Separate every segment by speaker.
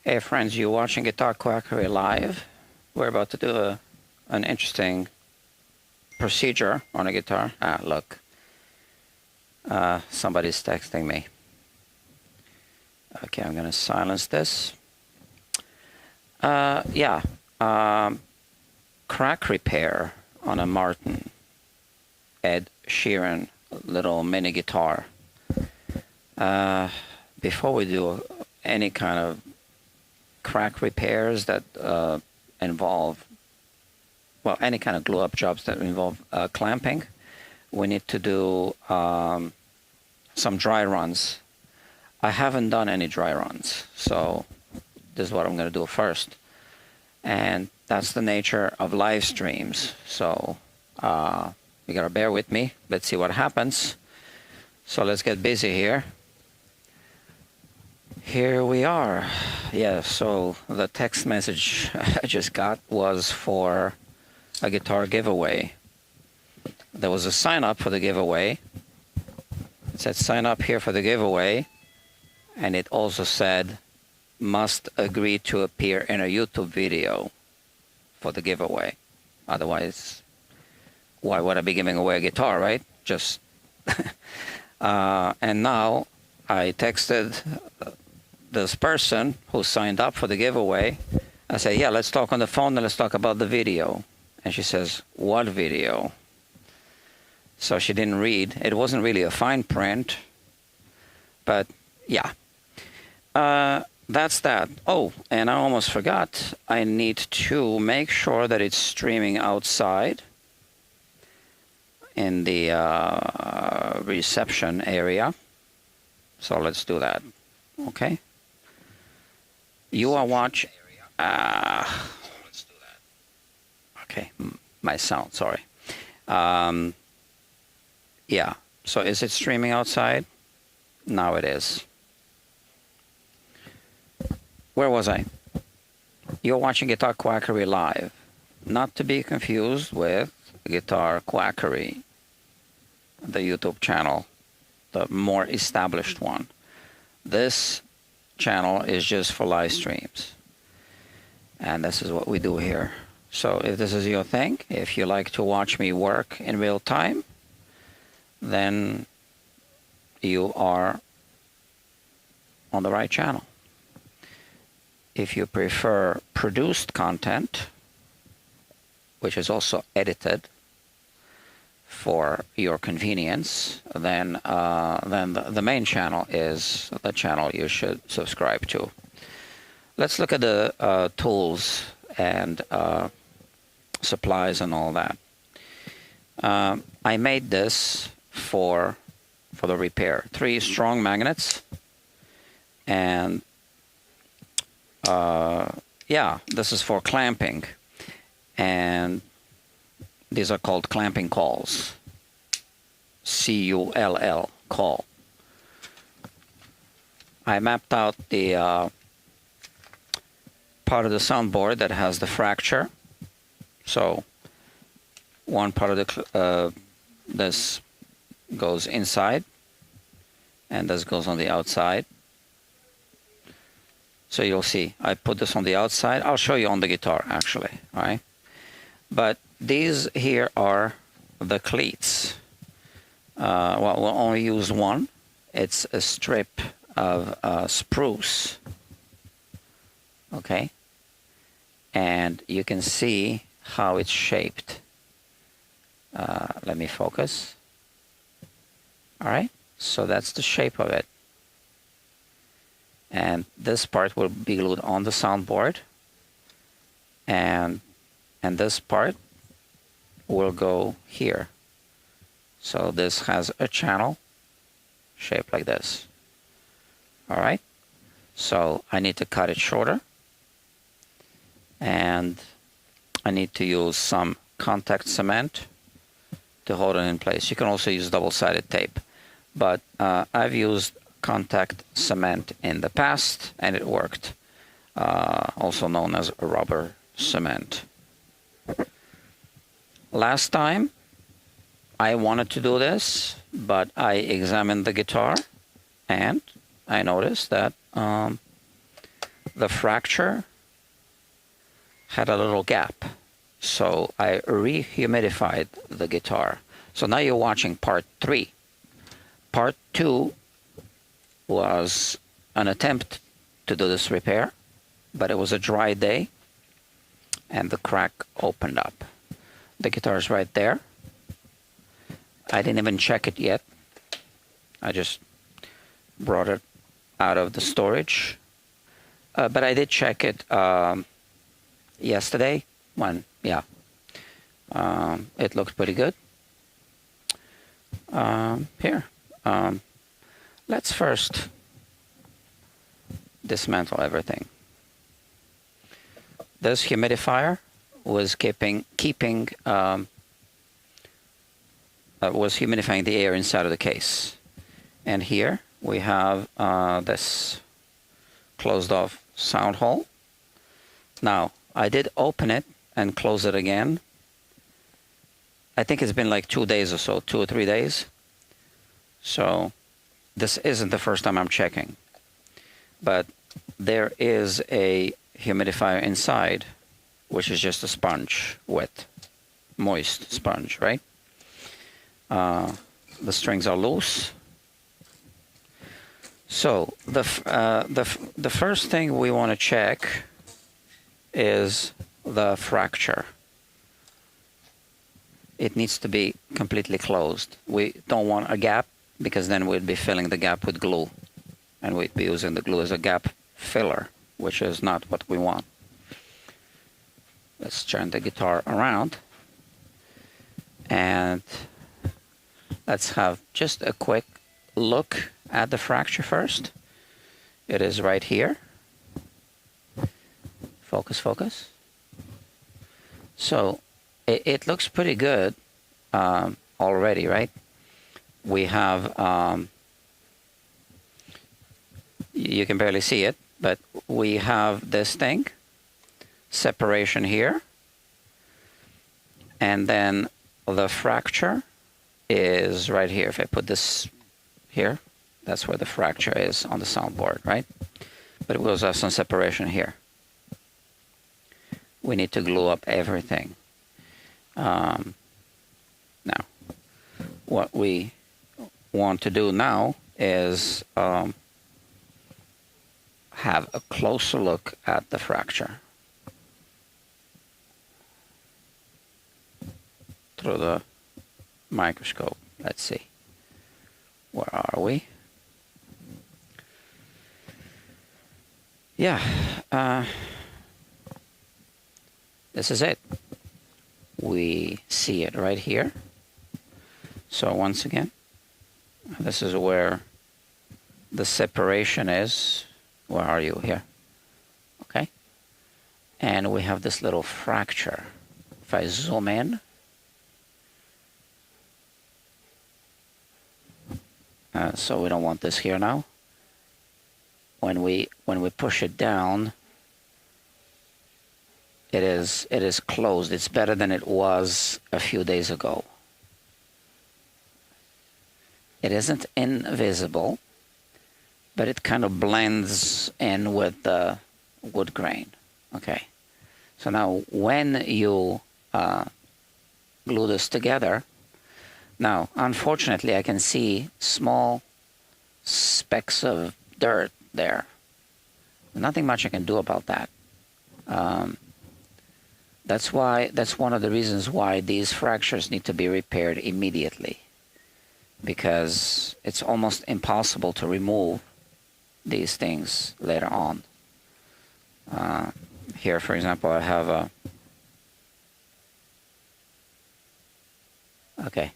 Speaker 1: Hey friends, you're watching Guitar Quackery Live. We're about to do an interesting procedure on a guitar. Look. Somebody's texting me. Okay, I'm gonna silence this. Yeah. Crack repair on a Martin Ed Sheeran little mini guitar. Before we do any kind of crack repairs that involve, well, any kind of glue-up jobs that involve clamping, we need to do some dry runs. I haven't done any dry runs, so this is what I'm going to do first. And that's the nature of live streams. So you got to bear with me. Let's see what happens. So let's get busy here. Here we are. Yeah, so the text message I just got was for a guitar giveaway. There was a sign up for the giveaway. It said sign up here for the giveaway. And it also said must agree to appear in a YouTube video for the giveaway. Otherwise, why would I be giving away a guitar, right? Just and now I texted this person who signed up for the giveaway. I say, yeah, let's talk on the phone and let's talk about the video. And she says, what video? So she didn't read. It wasn't really a fine print, but yeah. That's that. Oh, and I almost forgot. I need to make sure that it's streaming outside in the reception area. So let's do that. Okay. You are watching. Okay, my sound. Sorry. Yeah. So is it streaming outside? Now it is. Where was I? You're watching Guitar Quackery Live. Not to be confused with Guitar Quackery, the YouTube channel, the more established one. This channel is just for live streams. And this is what we do here. So if this is your thing, if you like to watch me work in real time, then you are on the right channel. If you prefer produced content, which is also edited for your convenience, then the main channel is the channel you should subscribe to. Let's look at the tools and supplies and all that. I made this for the repair. 3 strong magnets, and yeah, this is for clamping, and these are called clamping cauls. C-U-L-L, call. I mapped out the part of the soundboard that has the fracture. So one part of the this goes inside, and this goes on the outside. So you'll see, I put this on the outside. I'll show you on the guitar, actually, all right? But these here are the cleats. Well, we'll only use one. It's a strip of spruce, okay? And you can see how it's shaped. Let me focus. All right, so that's the shape of it. And this part will be glued on the soundboard, and this part will go here. So this has a channel shaped like this. All right, so I need to cut it shorter, and I need to use some contact cement to hold it in place. You can also use double-sided tape, but I've used contact cement in the past, and it worked. Also known as rubber cement. Last time I wanted to do this, but I examined the guitar and I noticed that the fracture had a little gap. So I rehumidified the guitar. So now you're watching part 3. Part 2 was an attempt to do this repair, but it was a dry day and the crack opened up. The guitar is right there. I didn't even check it yet. I just brought it out of the storage. But I did check it yesterday when, yeah, it looked pretty good. Here, let's first dismantle everything. This humidifier was was humidifying the air inside of the case. And here we have this closed off sound hole. Now, I did open it and close it again. I think it's been like 2 days or so, 2 or 3 days. So this isn't the first time I'm checking. But there is a humidifier inside, which is just a sponge, wet, moist sponge, right? The strings are loose. So the first thing we want to check is the fracture. It needs to be completely closed. We don't want a gap, because then we'd be filling the gap with glue, and we'd be using the glue as a gap filler, which is not what we want. Let's turn the guitar around and let's have just a quick look at the fracture first. It is right here. Focus, focus. So it looks pretty good already, right? We have, you can barely see it, but we have this thing, separation here, and then the fracture is right here. If I put this here, that's where the fracture is on the soundboard, right? But we also have some separation here. We need to glue up everything. Now, what we want to do now is have a closer look at the fracture through the microscope. Let's see. Where are we? Yeah, this is it. We see it right here. So once again, this is where the separation is. Where are you? Here. Okay. And we have this little fracture. If I zoom in, so we don't want this here now. When we push it down, it is closed. It's better than it was a few days ago. It isn't invisible, but it kind of blends in with the wood grain. Okay. So now when you glue this together, now unfortunately I can see small specks of dirt there. Nothing much I can do about that. That's one of the reasons why these fractures need to be repaired immediately, because it's almost impossible to remove these things later on. Here, for example, I have a... Okay.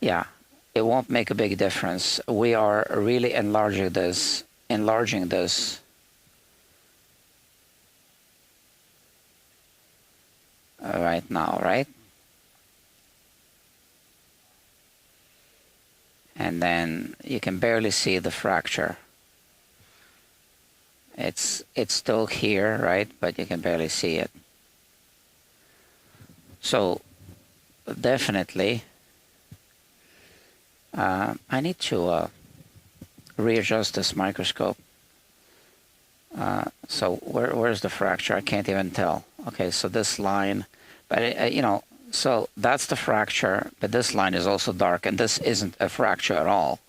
Speaker 1: Yeah, it won't make a big difference. We are really enlarging this right now, right? And then you can barely see the fracture. It's still here, right? But you can barely see it. So definitely I need to readjust this microscope. So where's the fracture? I can't even tell. Okay, so this line, but you know, so that's the fracture, but this line is also dark, and this isn't a fracture at all.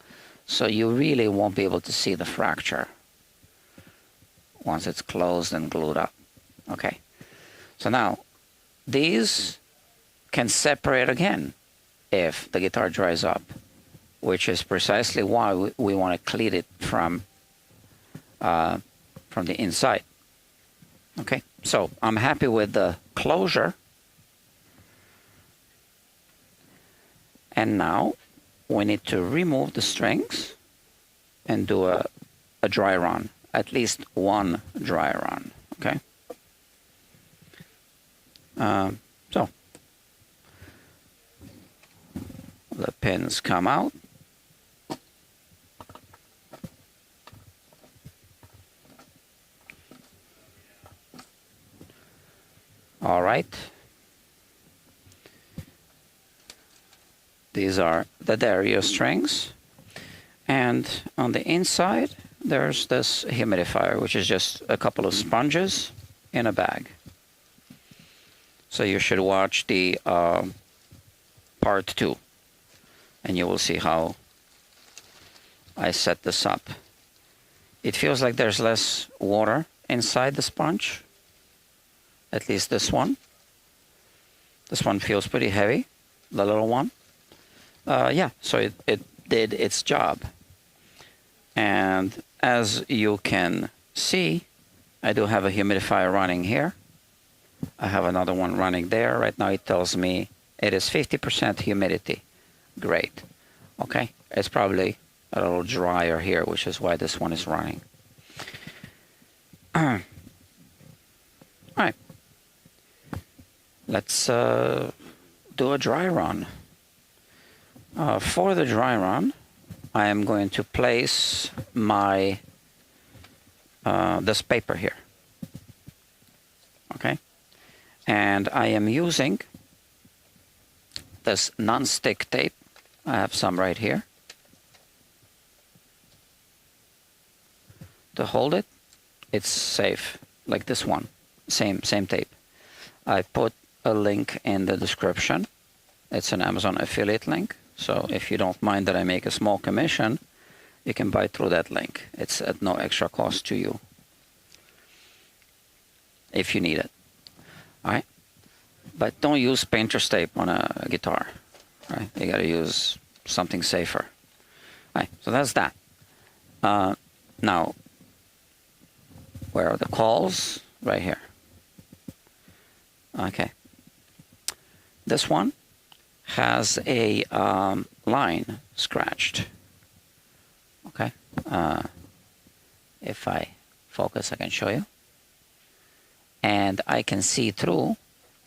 Speaker 1: So you really won't be able to see the fracture once it's closed and glued up. Okay, so now these can separate again if the guitar dries up, which is precisely why we want to cleat it from the inside. Okay, so I'm happy with the closure. And now we need to remove the strings and do a dry run, at least one dry run. Okay. So the pins come out. All right. These are the Dario strings. And on the inside, there's this humidifier, which is just a couple of sponges in a bag. So you should watch the part 2, and you will see how I set this up. It feels like there's less water inside the sponge. At least this one. This one feels pretty heavy, the little one. Yeah, so it did its job. And as you can see, I do have a humidifier running here. I have another one running there. Right now it tells me it is 50% humidity. Great. Okay, it's probably a little drier here, which is why this one is running. All right. Let's do a dry run. For the dry run, I am going to place my this paper here. Okay, and I am using this non-stick tape. I have some right here to hold it. It's safe, like this one. Same tape. I put a link in the description. It's an Amazon affiliate link. So if you don't mind that I make a small commission, you can buy through that link. It's at no extra cost to you if you need it. All right? But don't use painter's tape on a guitar. Right? You got to use something safer. All right, so that's that. Now, where are the calls? Right here. Okay. This one has a line scratched. Okay. If I focus, I can show you. And I can see through,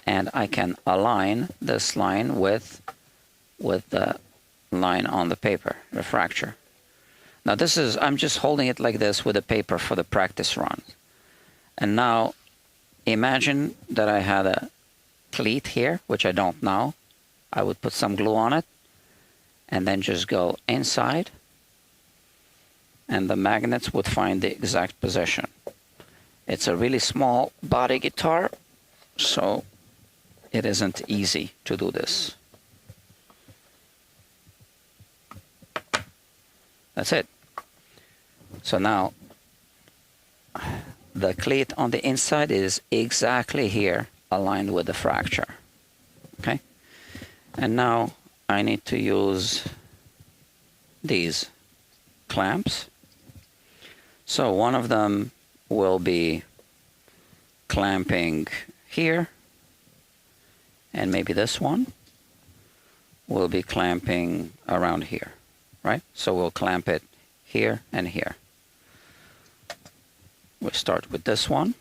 Speaker 1: and I can align this line with the line on the paper, the fracture. Now this is, I'm just holding it like this with the paper for the practice run. And now imagine that I had a cleat here, which I don't now. I would put some glue on it and then just go inside, and the magnets would find the exact position. It's a really small body guitar, so it isn't easy to do this. That's it. So now the cleat on the inside is exactly here, aligned with the fracture. Okay? And now I need to use these clamps. So one of them will be clamping here, and maybe this one will be clamping around here, right? So we'll clamp it here and here. We'll start with this one.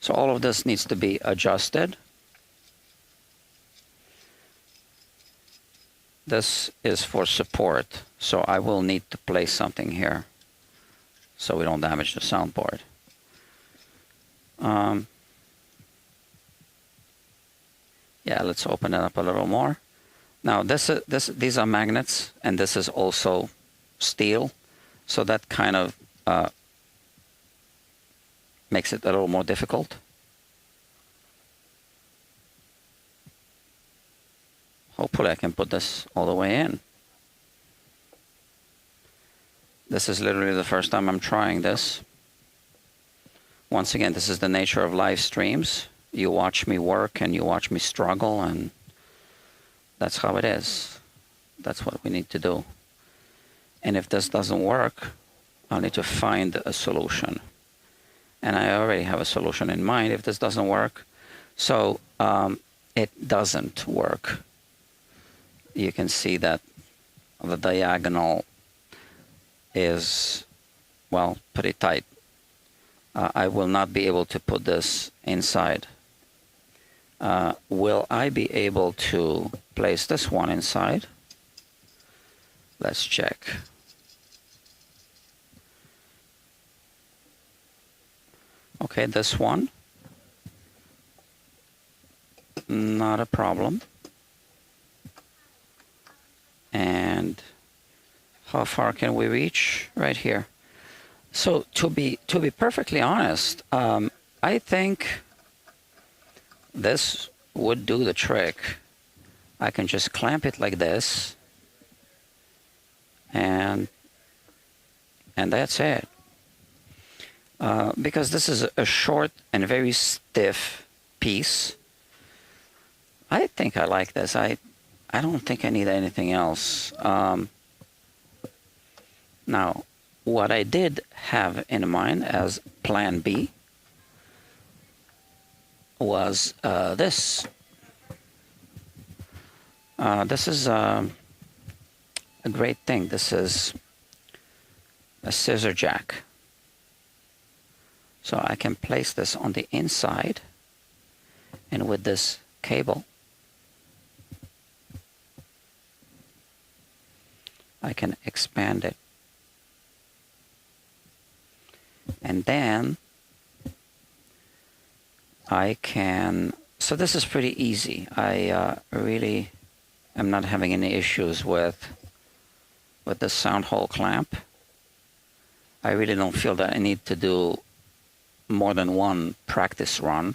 Speaker 1: So all of this needs to be adjusted. This is for support, so I will need to place something here so we don't damage the soundboard. Yeah, let's open it up a little more. Now these are magnets, and this is also steel, so that kind of makes it a little more difficult. Hopefully I can put this all the way in. This is literally the first time I'm trying this. Once again, this is the nature of live streams. You watch me work and you watch me struggle, and that's how it is. That's what we need to do. And if this doesn't work, I'll need to find a solution. And I already have a solution in mind if this doesn't work. So it doesn't work. You can see that the diagonal is, well, pretty tight. I will not be able to put this inside. Will I be able to place this one inside? Let's check. Okay, this one, not a problem. And how far can we reach? Right here. So to be perfectly honest, I think this would do the trick. I can just clamp it like this, and that's it. Because this is a short and very stiff piece, I think I like this. I don't think I need anything else. Now, what I did have in mind as plan B was this. This is a great thing. This is a scissor jack. So I can place this on the inside, and with this cable, I can expand it. And then I can, so this is pretty easy. I really am not having any issues with the sound hole clamp. I really don't feel that I need to do more than one practice run.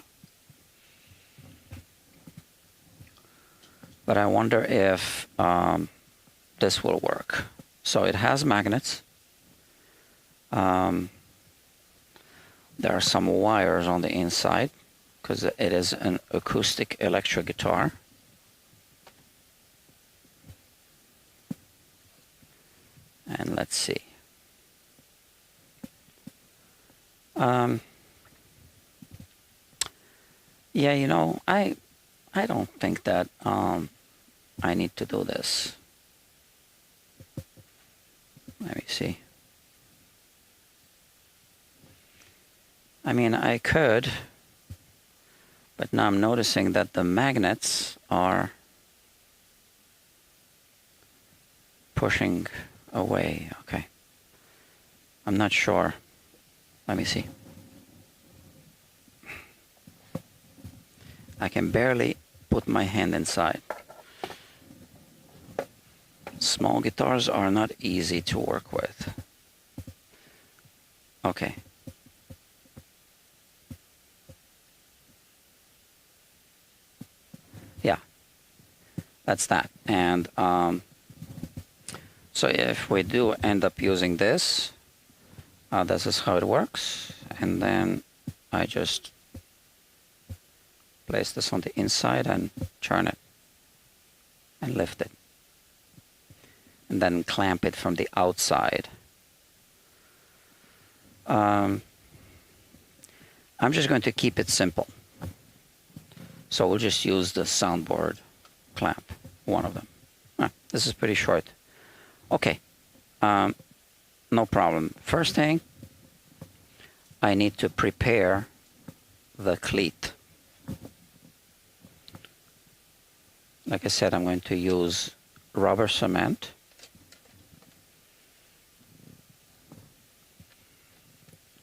Speaker 1: But I wonder if this will work. So it has magnets. There are some wires on the inside because it is an acoustic electric guitar. And let's see. Yeah, you know, I don't think that I need to do this. Let me see. I mean, I could, but now I'm noticing that the magnets are pushing away. Okay. I'm not sure. Let me see. I can barely put my hand inside. Small guitars are not easy to work with. Okay. Yeah, that's that. And so if we do end up using this, this is how it works. And then I just place this on the inside and turn it and lift it. And then clamp it from the outside. I'm just going to keep it simple. So we'll just use the Soundboard clamp, one of them. This is pretty short. Okay, no problem. First thing, I need to prepare the cleat. Like I said, I'm going to use rubber cement.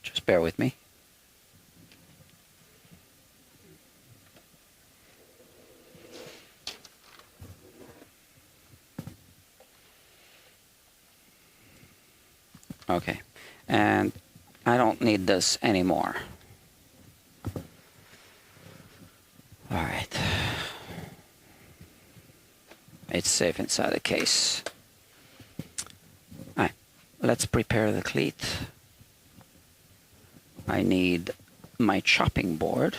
Speaker 1: Just bear with me. Okay, and I don't need this anymore. All right, it's safe inside the case. All right, let's prepare the cleat. I need my chopping board.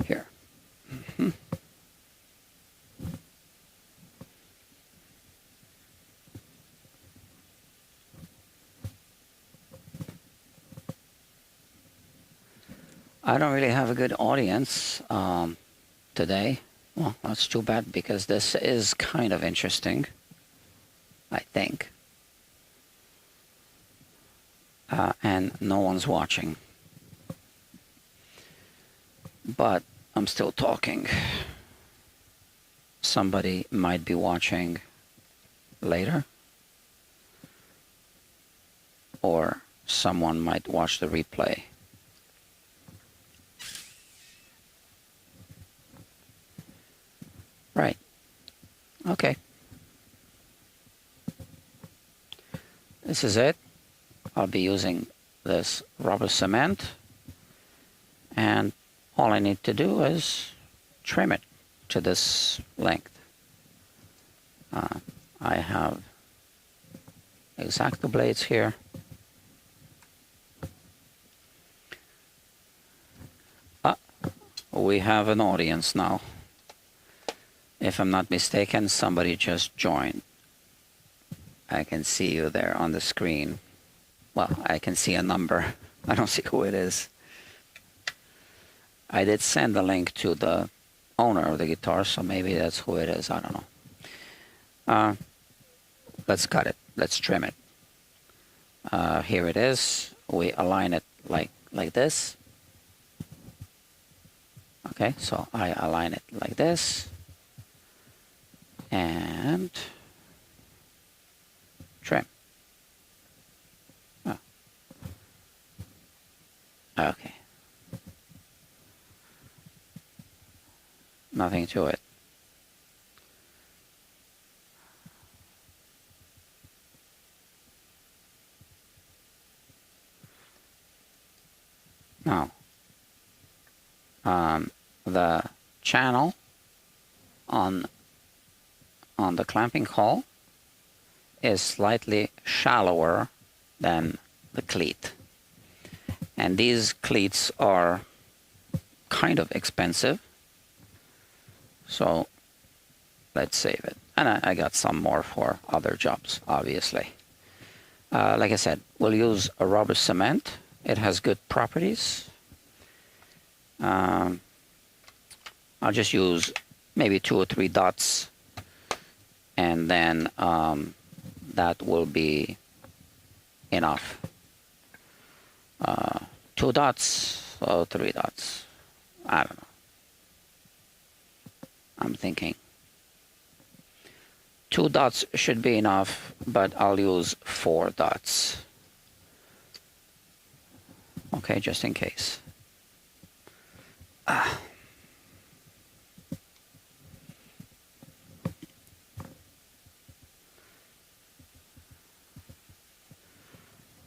Speaker 1: Here. I don't really have a good audience today. Well, that's too bad because this is kind of interesting, I think. And no one's watching. But I'm still talking. Somebody might be watching later. Or someone might watch the replay. Right. Okay. This is it. I'll be using this rubber cement, and all I need to do is trim it to this length. I have X-Acto blades here. We have an audience now. If I'm not mistaken, somebody just joined. I can see you there on the screen. Well, I can see a number. I don't see who it is. I did send a link to the owner of the guitar, so maybe that's who it is. I don't know. Let's cut it. Let's trim it. Here it is. We align it like this. Okay, so I align it like this. And trim. Oh. Okay. Nothing to it. Now, the channel on the clamping hole is slightly shallower than the cleat. And these cleats are kind of expensive. So let's save it. And I got some more for other jobs, obviously. Like I said, we'll use a rubber cement. It has good properties. I'll just use maybe 2 or 3 dots, and then that will be enough. 2 dots or 3 dots. I don't know. I'm thinking 2 dots should be enough, but I'll use 4 dots. Okay, just in case. All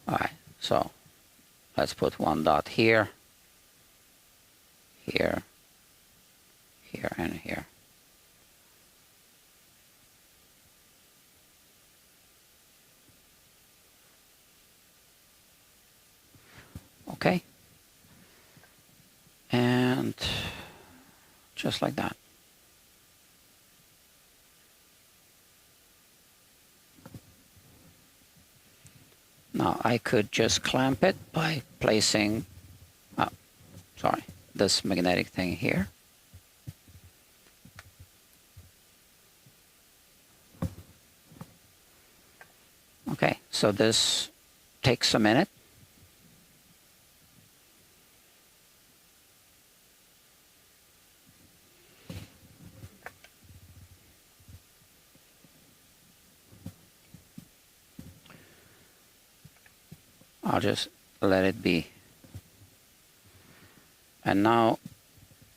Speaker 1: right, so let's put 1 dot here, here, here, and here. Okay. And just like that. Now I could just clamp it by placing, this magnetic thing here. Okay, so this takes a minute. I'll just let it be. And now,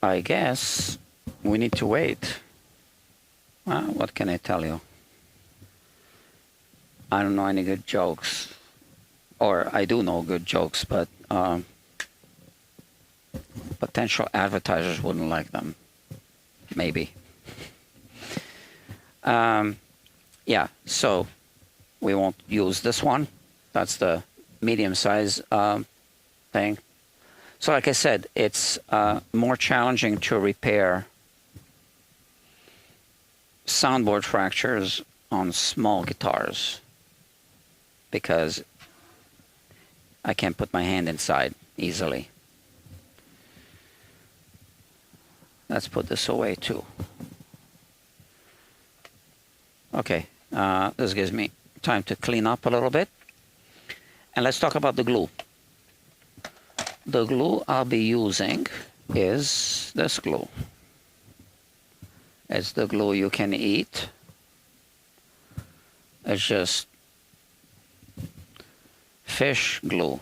Speaker 1: I guess we need to wait. Well, what can I tell you? I don't know any good jokes. Or I do know good jokes, but potential advertisers wouldn't like them. Maybe. Yeah, so we won't use this one. That's the medium size thing. So like I said, it's more challenging to repair soundboard fractures on small guitars because I can't put my hand inside easily. Let's put this away too. Okay, this gives me time to clean up a little bit. And let's talk about the glue. The glue I'll be using is this glue. It's the glue you can eat. It's just fish glue.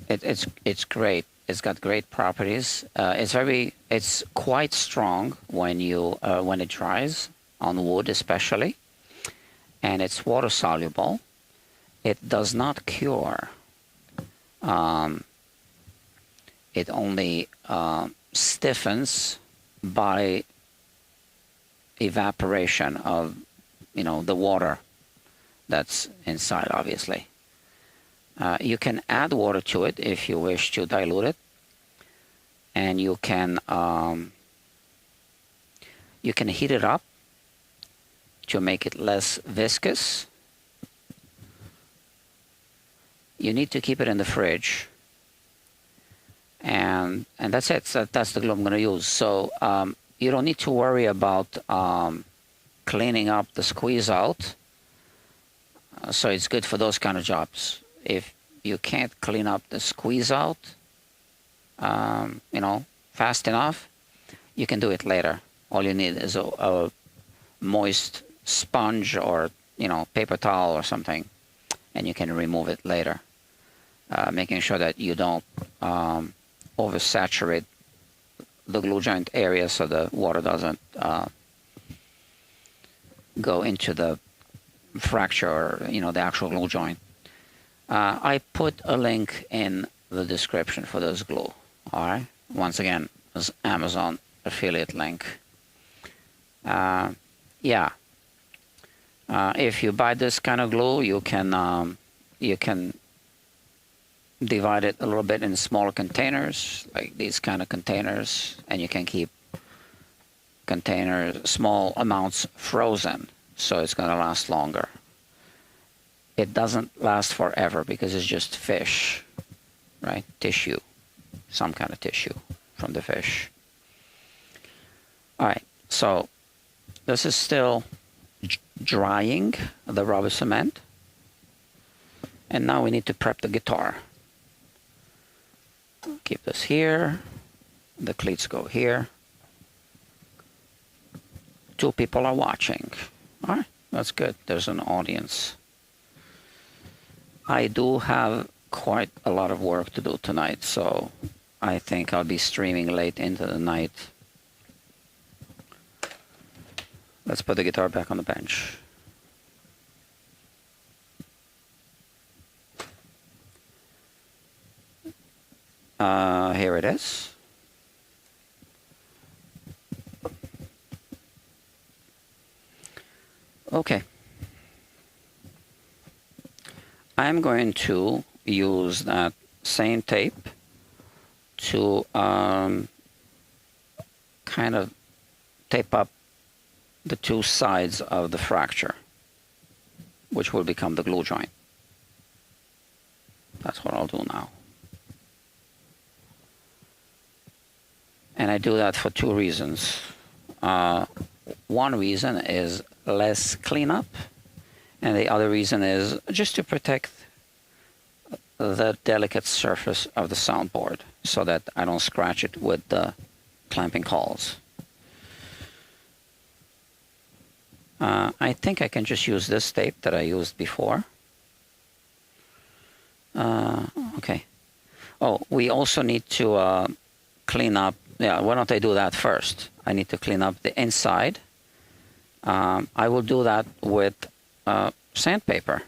Speaker 1: It's great. It's got great properties. It's quite strong when it dries on wood, especially, and it's water soluble. It does not cure. It only stiffens by evaporation of, the water that's inside, obviously. You can add water to it if you wish to dilute it, and you can heat it up to make it less viscous. You need to keep it in the fridge, and that's it. So that's the glue I'm going to use. So you don't need to worry about cleaning up the squeeze out. So it's good for those kind of jobs. If you can't clean up the squeeze out, fast enough, you can do it later. All you need is a moist sponge or, paper towel or something, and you can remove it later. Making sure that you don't oversaturate the glue joint area so the water doesn't go into the fracture or, the actual glue joint. I put a link in the description for this glue. All right. Once again, this Amazon affiliate link. Yeah. If you buy this kind of glue, you can divide it a little bit in smaller containers, like these kind of containers, and you can keep small amounts frozen, so it's going to last longer. It doesn't last forever because it's just fish, right? Tissue, some kind of tissue from the fish. All right, so this is still drying the rubber cement, and now we need to prep the guitar. Keep this here. The cleats go here. 2 people are watching. All right, that's good. There's an audience. I do have quite a lot of work to do tonight, so I think I'll be streaming late into the night. Let's put the guitar back on the bench. Here it is. Okay. I'm going to use that same tape to kind of tape up the 2 sides of the fracture, which will become the glue joint. That's what I'll do now. And I do that for 2 reasons. One reason is less cleanup, and the other reason is just to protect the delicate surface of the soundboard so that I don't scratch it with the clamping cauls. I think I can just use this tape that I used before. Okay. Oh, we also need to clean up. Yeah, why don't I do that first? I need to clean up the inside. I will do that with sandpaper,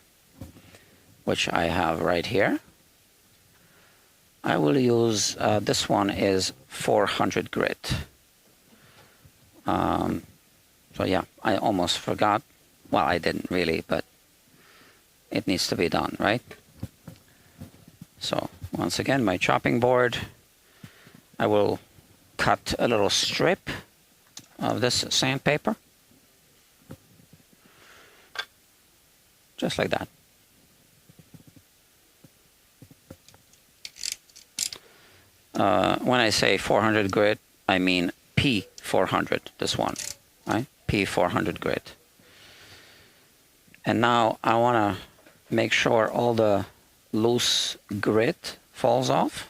Speaker 1: which I have right here. I will use, this one is 400 grit. So yeah, I almost forgot. Well, I didn't really, but it needs to be done, right? So once again, my chopping board, I will cut a little strip of this sandpaper. Just like that. When I say 400 grit, I mean P400, this one, right? P400 grit. And now I want to make sure all the loose grit falls off.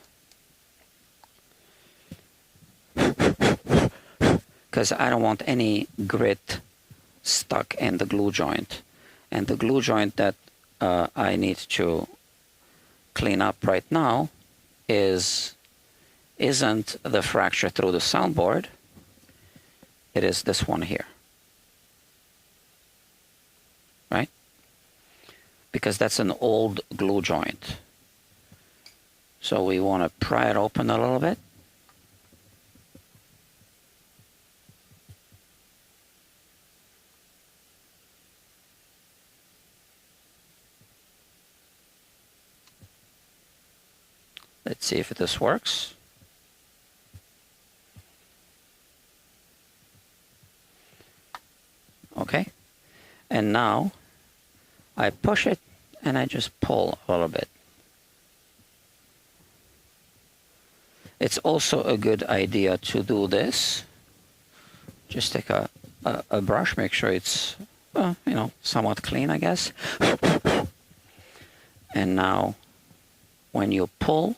Speaker 1: Because I don't want any grit stuck in the glue joint. And the glue joint that I need to clean up right now isn't the fracture through the soundboard. It is this one here. Right? Because that's an old glue joint. So we want to pry it open a little bit. Let's see if this works. Okay. And now I push it and I just pull a little bit. It's also a good idea to do this. Just take a brush, make sure it's, you know, somewhat clean, I guess. And now when you pull,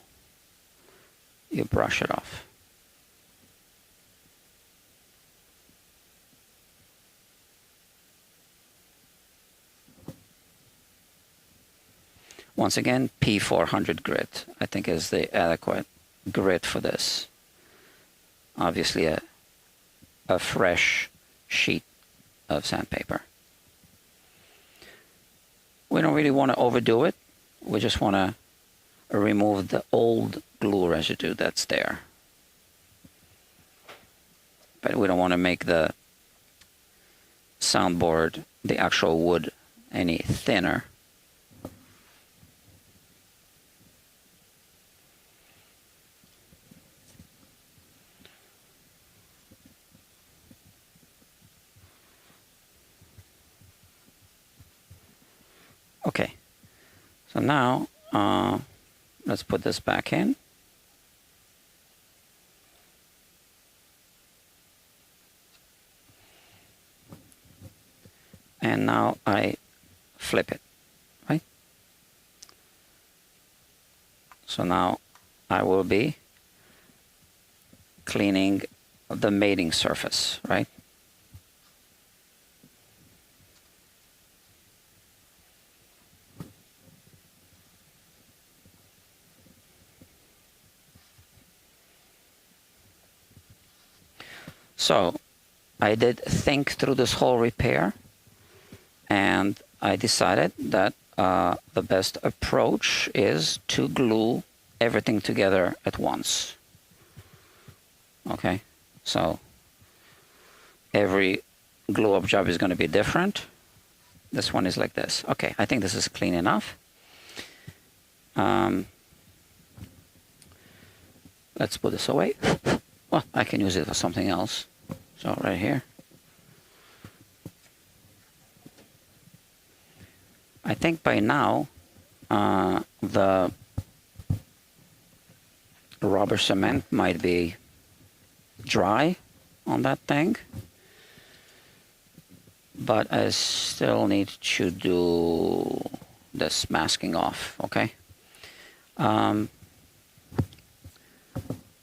Speaker 1: you brush it off. Once again, P400 grit, I think, is the adequate grit for this. Obviously a fresh sheet of sandpaper. We don't really want to overdo it. We just want to remove the old glue residue that's there. But we don't want to make the soundboard, the actual wood, any thinner. Okay, so now let's put this back in. And now I flip it, right? So now I will be cleaning the mating surface, right? So I did think through this whole repair, and I decided that the best approach is to glue everything together at once. Okay, so every glue-up job is going to be different. This one is like this. Okay, I think this is clean enough. Let's put this away. Well, I can use it for something else. So right here. I think by now the rubber cement might be dry on that thing, but I still need to do this masking off, okay?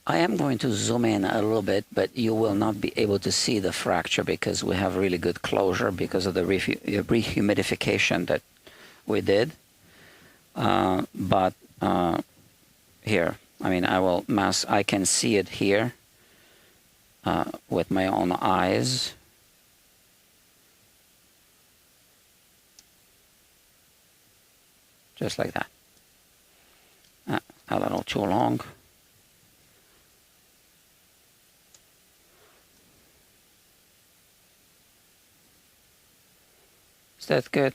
Speaker 1: I am going to zoom in a little bit, but you will not be able to see the fracture because we have really good closure because of the rehumidification that we did. Here, I mean, I can see it here with my own eyes. Just like that. A little too long. Is that good?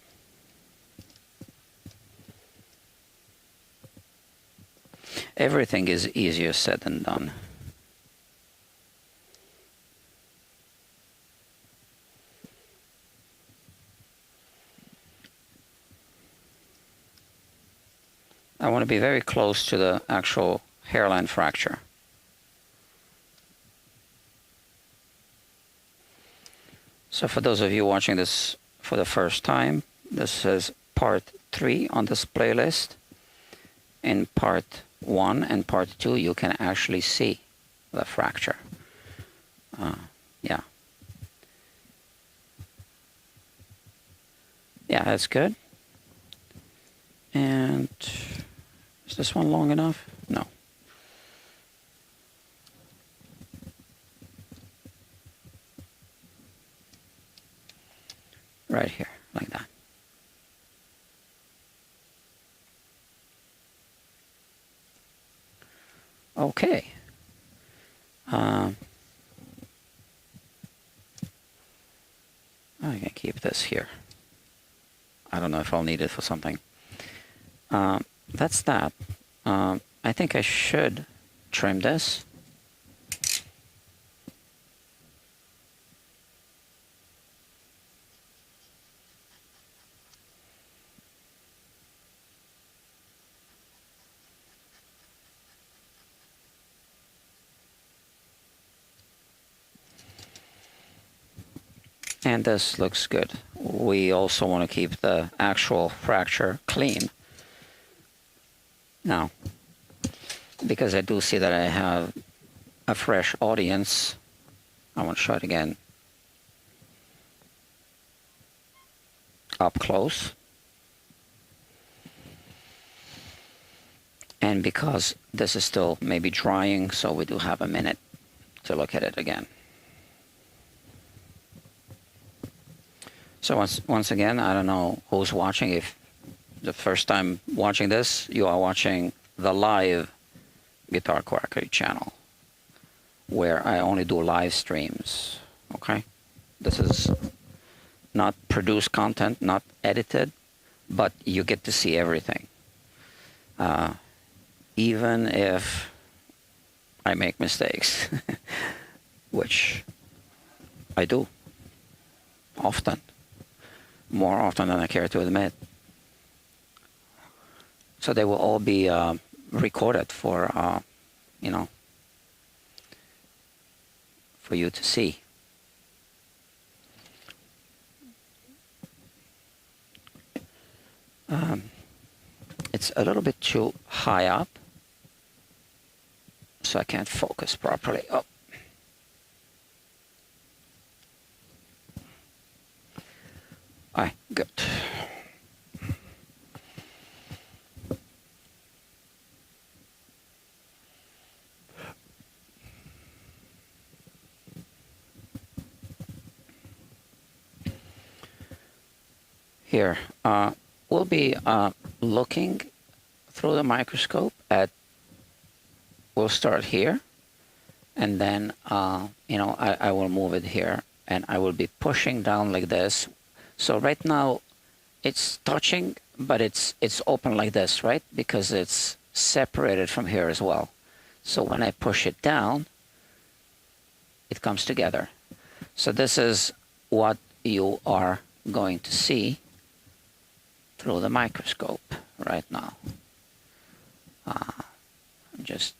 Speaker 1: Everything is easier said than done. I want to be very close to the actual hairline fracture. So for those of you watching this for the first time, this is part 3 on this playlist. In part 1 and part 2, you can actually see the fracture. Yeah. Yeah, that's good. And is this one long enough? No. Right here, like that. Okay. I can keep this here. I don't know if I'll need it for something. That's that. I think I should trim this. And this looks good. We also want to keep the actual fracture clean. Now, because I do see that I have a fresh audience, I want to show it again up close. And because this is still maybe drying, so we do have a minute to look at it again. So once again, I don't know who's watching. If the first time watching this, you are watching the live Guitar Quackery channel, where I only do live streams, okay? This is not produced content, not edited, but you get to see everything. Even if I make mistakes, which I do often. More often than I care to admit. So they will all be recorded for, you know, for you to see. It's a little bit too high up, so I can't focus properly. Oh. All right, good. Here, we'll be looking through the microscope at, we'll start here, and then, you know, I will move it here, and I will be pushing down like this. So right now, it's touching, but it's open like this, right? Because it's separated from here as well. So when I push it down, it comes together. So this is what you are going to see through the microscope right now. I'm just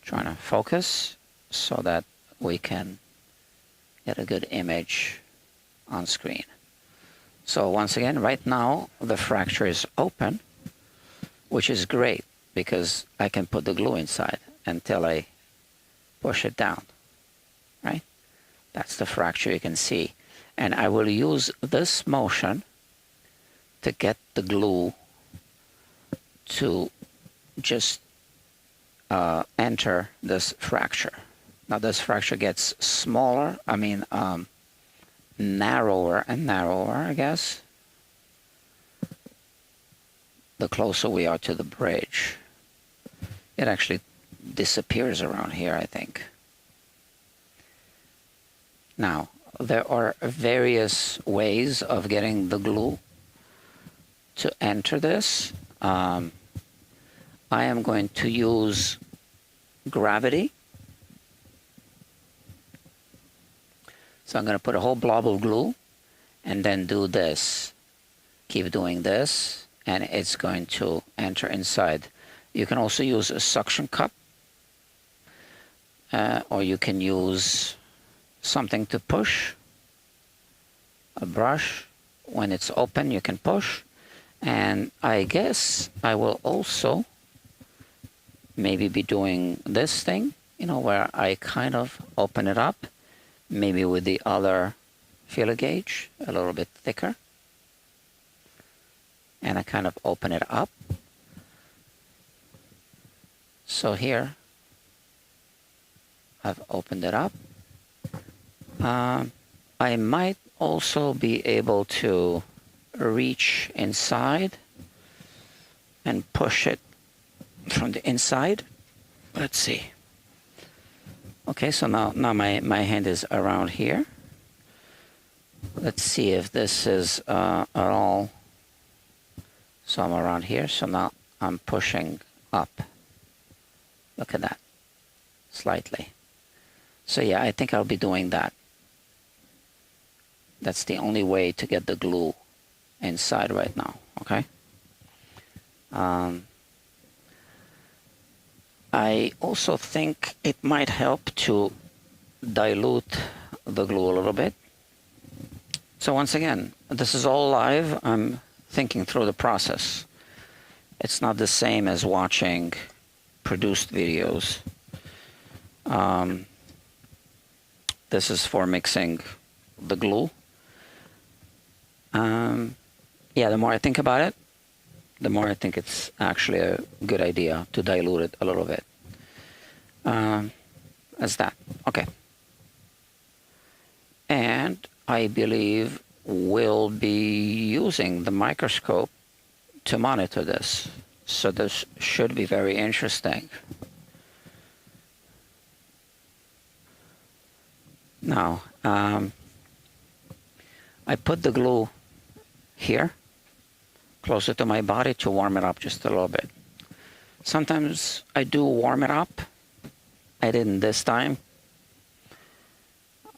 Speaker 1: trying to focus so that we can get a good image on screen. So once again, right now, the fracture is open, which is great because I can put the glue inside until I push it down, right? That's the fracture you can see. And I will use this motion to get the glue to just enter this fracture. Now this fracture gets smaller, narrower and narrower, I guess, the closer we are to the bridge. It actually disappears around here, I think. Now, there are various ways of getting the glue to enter this. I am going to use gravity. So I'm going to put a whole blob of glue and then do this. Keep doing this, and it's going to enter inside. You can also use a suction cup, or you can use something to push, a brush. When it's open, you can push. And I guess I will also maybe be doing this thing, where I kind of open it up, maybe with the other feeler gauge, a little bit thicker. And I kind of open it up. So here, I've opened it up. I might also be able to reach inside and push it from the inside. Let's see. Okay, so now my hand is around here. Let's see if this is at all. So I'm around here, so now I'm pushing up. Look at that, slightly. So yeah, I think I'll be doing that. That's the only way to get the glue inside right now, okay? I also think it might help to dilute the glue a little bit. So once again, this is all live. I'm thinking through the process. It's not the same as watching produced videos. This is for mixing the glue. Yeah, the more I think about it, the more I think it's actually a good idea to dilute it a little bit. As that. Okay. And I believe we'll be using the microscope to monitor this. So this should be very interesting. Now, I put the glue here, closer to my body, to warm it up just a little bit. Sometimes I do warm it up. I didn't this time.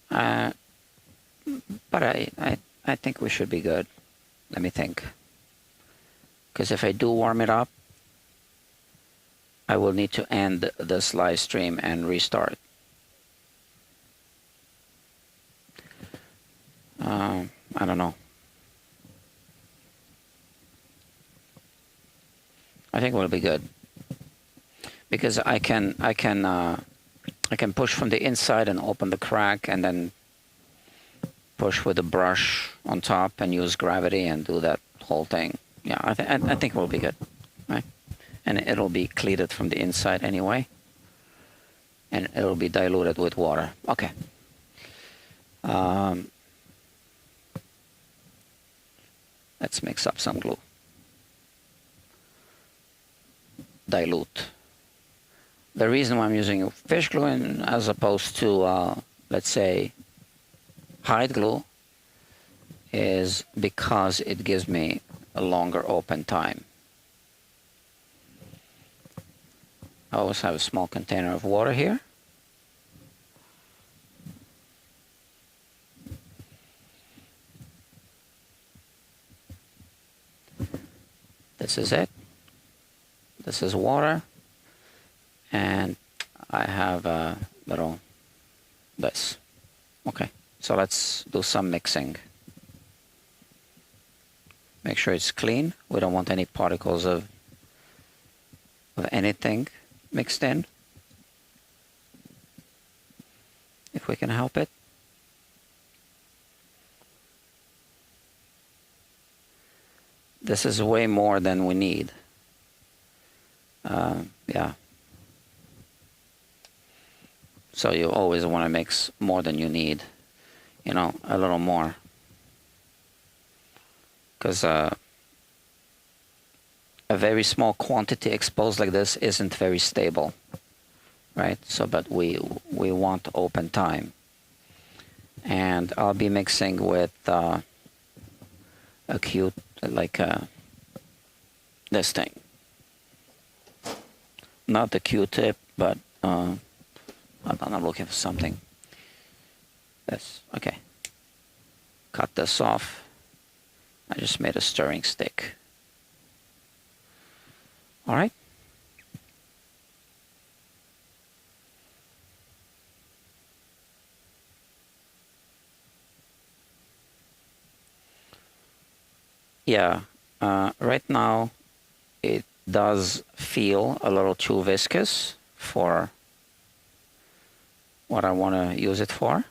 Speaker 1: But I think we should be good. Let me think. Because if I do warm it up, I will need to end this live stream and restart. I don't know. I think we'll be good, because I can push from the inside and open the crack, and then push with a brush on top and use gravity and do that whole thing. Yeah, I think we'll be good, right? And it'll be cleated from the inside anyway, and it'll be diluted with water. Okay. Let's mix up some glue. Dilute. The reason why I'm using fish glue as opposed to, let's say, hide glue is because it gives me a longer open time. I always have a small container of water here. This is it. This is water. And I have a little this. Okay, so let's do some mixing. Make sure it's clean. We don't want any particles of anything mixed in, if we can help it. This is way more than we need. Yeah. So you always want to mix more than you need, you know, a little more. Because a very small quantity exposed like this isn't very stable, right? So, but we want open time. And I'll be mixing with acute, like this thing. Not the Q-tip, but I'm looking for something. This, okay. Cut this off. I just made a stirring stick. All right. Yeah, right now it does feel a little too viscous for what I want to use it for.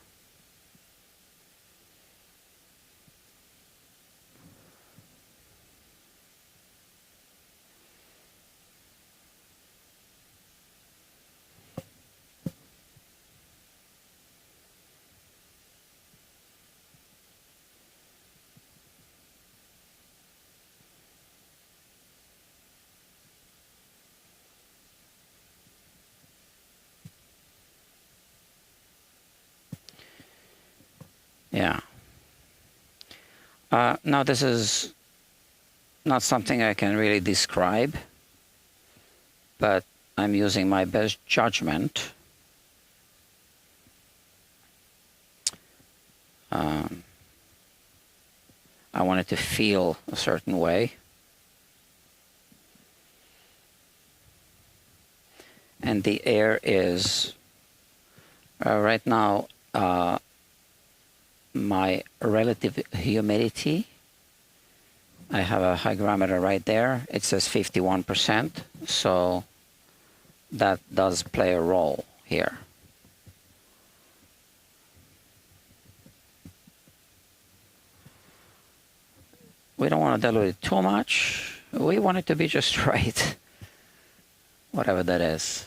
Speaker 1: Yeah. Now this is not something I can really describe, but I'm using my best judgment. I want it to feel a certain way. And the air is, right now, my relative humidity, I have a hygrometer right there. It says 51%, so that does play a role here. We don't want to dilute it too much. We want it to be just right, whatever that is.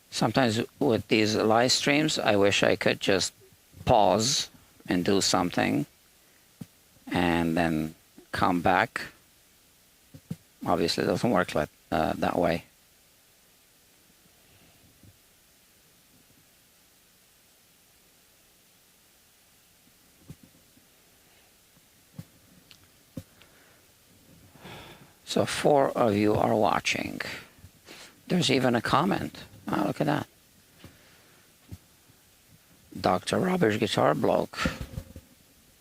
Speaker 1: Sometimes with these live streams, I wish I could just pause and do something and then come back. Obviously, it doesn't work like that way. So 4 of you are watching. There's even a comment. Oh, look at that. Dr. Robert's Guitar Bloke.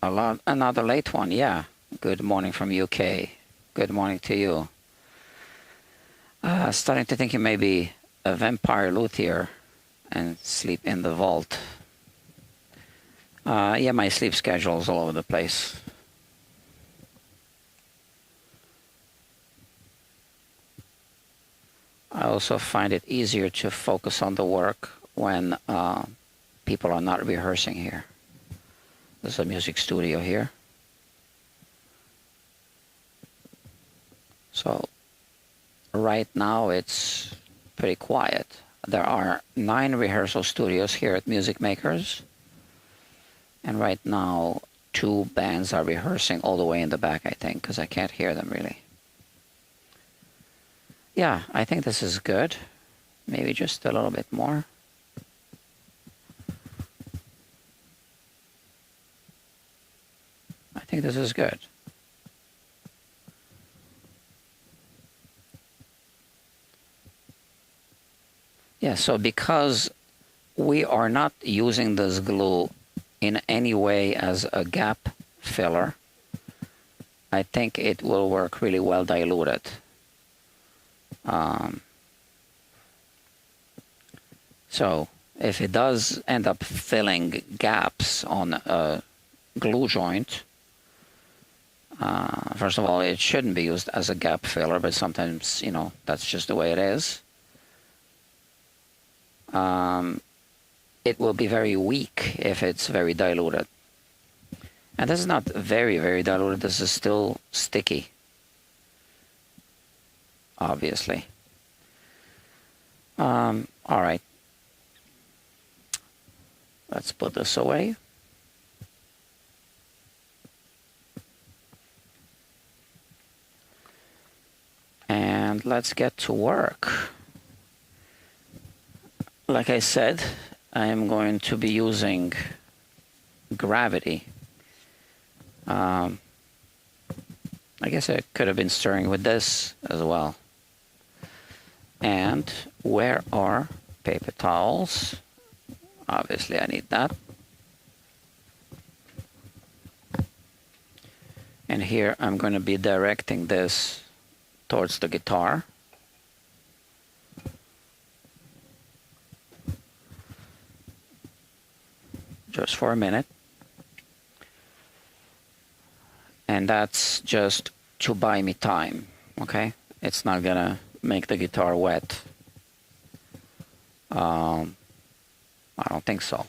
Speaker 1: Another late one, yeah. Good morning from UK. Good morning to you. Starting to think you may be a vampire luthier and sleep in the vault. Yeah, my sleep schedule is all over the place. I also find it easier to focus on the work when people are not rehearsing here. There's a music studio here. So right now it's pretty quiet. There are 9 rehearsal studios here at Music Makers. And right now 2 bands are rehearsing all the way in the back, I think, because I can't hear them really. Yeah, I think this is good. Maybe just a little bit more. I think this is good. Yeah, so because we are not using this glue in any way as a gap filler, I think it will work really well diluted. So if it does end up filling gaps on a glue joint, first of all, it shouldn't be used as a gap filler, but sometimes, you know, that's just the way it is. It will be very weak if it's very diluted. And this is not very, very diluted. This is still sticky, obviously. All right. Let's put this away. And let's get to work. Like I said, I am going to be using gravity. I guess I could have been stirring with this as well. And where are paper towels? Obviously, I need that. And here I'm going to be directing this towards the guitar. Just for a minute. And that's just to buy me time, okay? It's not gonna make the guitar wet. I don't think so.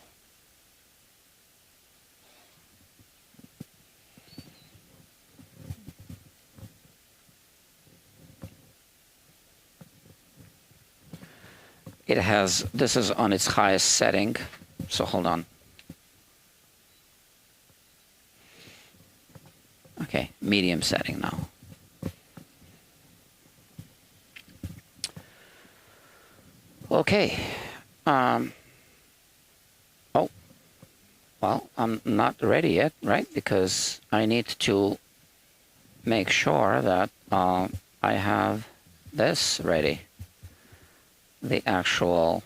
Speaker 1: It has, this is on its highest setting, so hold on. Okay, medium setting now. Okay. Oh, well, I'm not ready yet, right? Because I need to make sure that I have this ready. The actual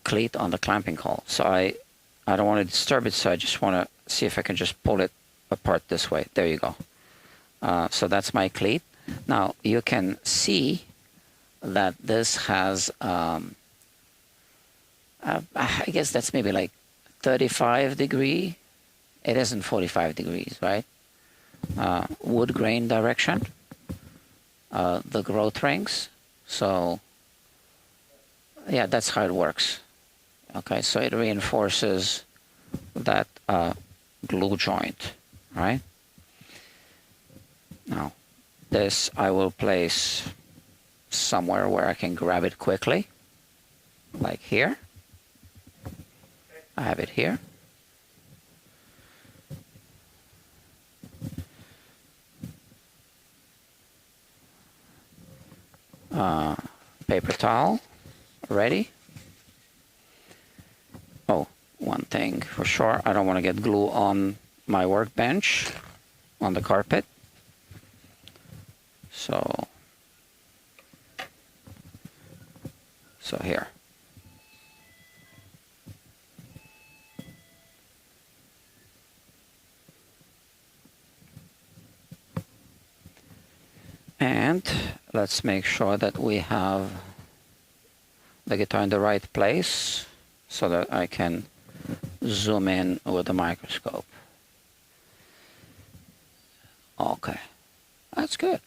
Speaker 1: cleat on the clamping hole. So I don't want to disturb it, so I just want to see if I can just pull it apart this way. There you go. So that's my cleat. Now you can see that this has, I guess that's maybe like 35 degree. It isn't 45 degrees, right? Wood grain direction. The growth rings. So yeah, that's how it works. Okay, so it reinforces that glue joint, right? Now, this I will place somewhere where I can grab it quickly, like here. I have it here. Paper towel, ready. Oh, one thing for sure, I don't want to get glue on my workbench, on the carpet. So here. And let's make sure that we have the guitar in the right place so that I can zoom in with the microscope. Okay, that's good.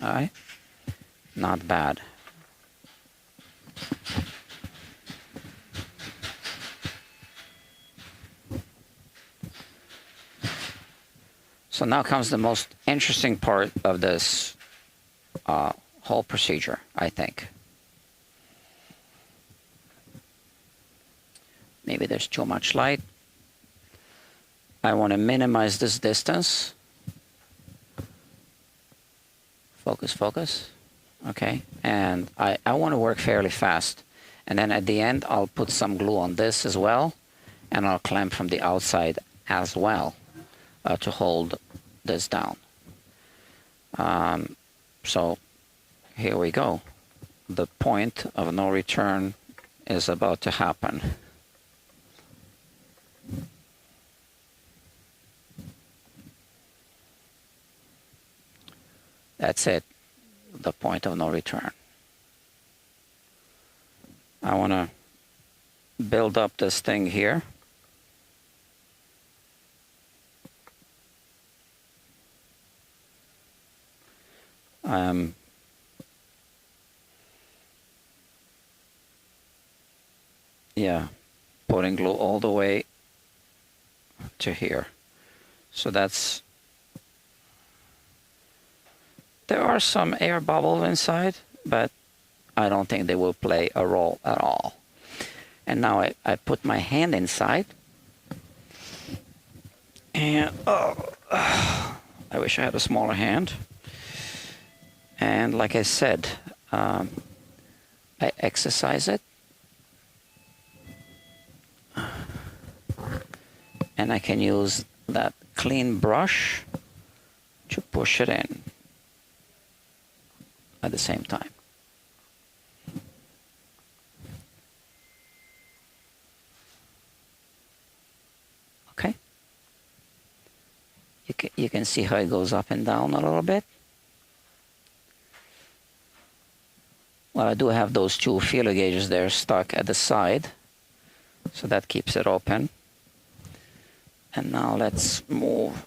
Speaker 1: All right, not bad. So now comes the most interesting part of this whole procedure, I think. Maybe there's too much light. I want to minimize this distance. Focus, focus. Okay, and I want to work fairly fast. And then at the end, I'll put some glue on this as well, and I'll clamp from the outside as well to hold this down. So here we go. The point of no return is about to happen. That's it, the point of no return. I want to build up this thing here. Yeah, putting glue all the way to here. So that's, there are some air bubbles inside, but I don't think they will play a role at all. And now I put my hand inside, and I wish I had a smaller hand. And like I said, I exercise it, and I can use that clean brush to push it in at the same time. Okay? You can see how it goes up and down a little bit. Well, I do have those two feeler gauges there stuck at the side, so that keeps it open. And now let's move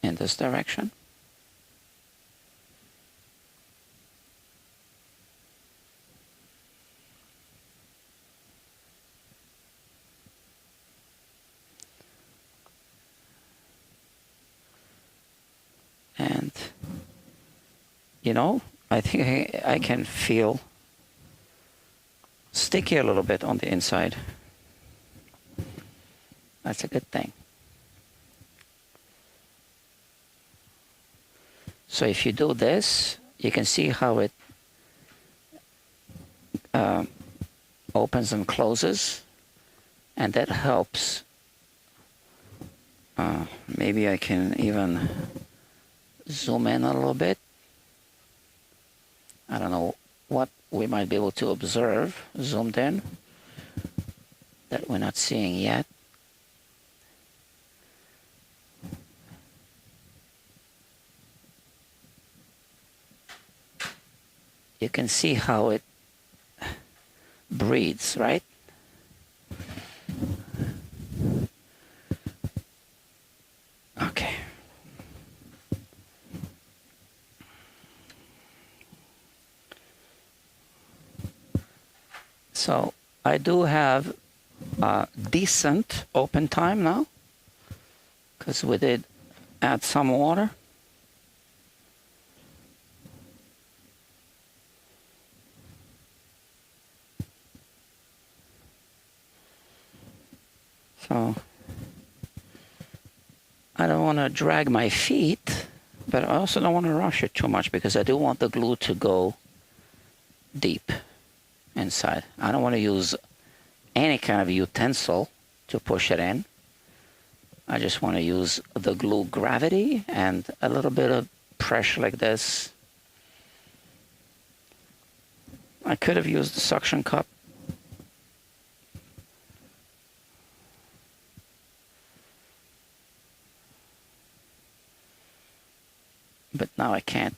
Speaker 1: in this direction. And, you know, I think I can feel sticky a little bit on the inside. That's a good thing. So if you do this, you can see how it opens and closes, and that helps. Maybe I can even zoom in a little bit. I don't know what we might be able to observe zoomed in that we're not seeing yet. You can see how it breathes, right? Okay. So I do have a decent open time now, because we did add some water. So I don't want to drag my feet, but I also don't want to rush it too much, because I do want the glue to go deep inside. I don't want to use any kind of utensil to push it in. I just want to use the glue gravity and a little bit of pressure like this. I could have used the suction cup. But now I can't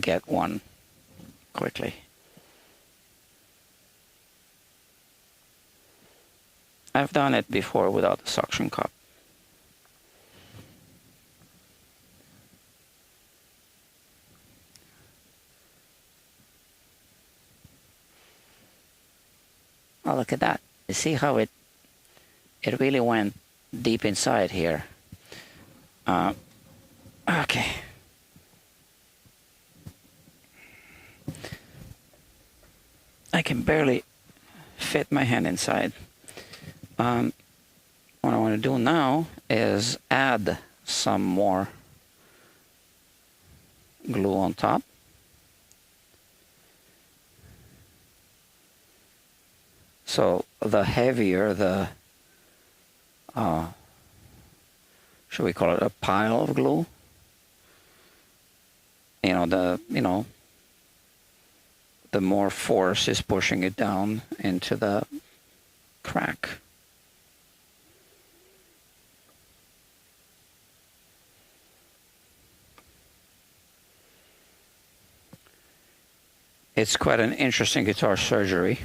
Speaker 1: get one quickly. I've done it before without the suction cup. Oh, look at that. You see how it really went deep inside here. Okay. I can barely fit my hand inside. What I want to do now is add some more glue on top. So the heavier the, should we call it a pile of glue? The more force is pushing it down into the crack. It's quite an interesting guitar surgery.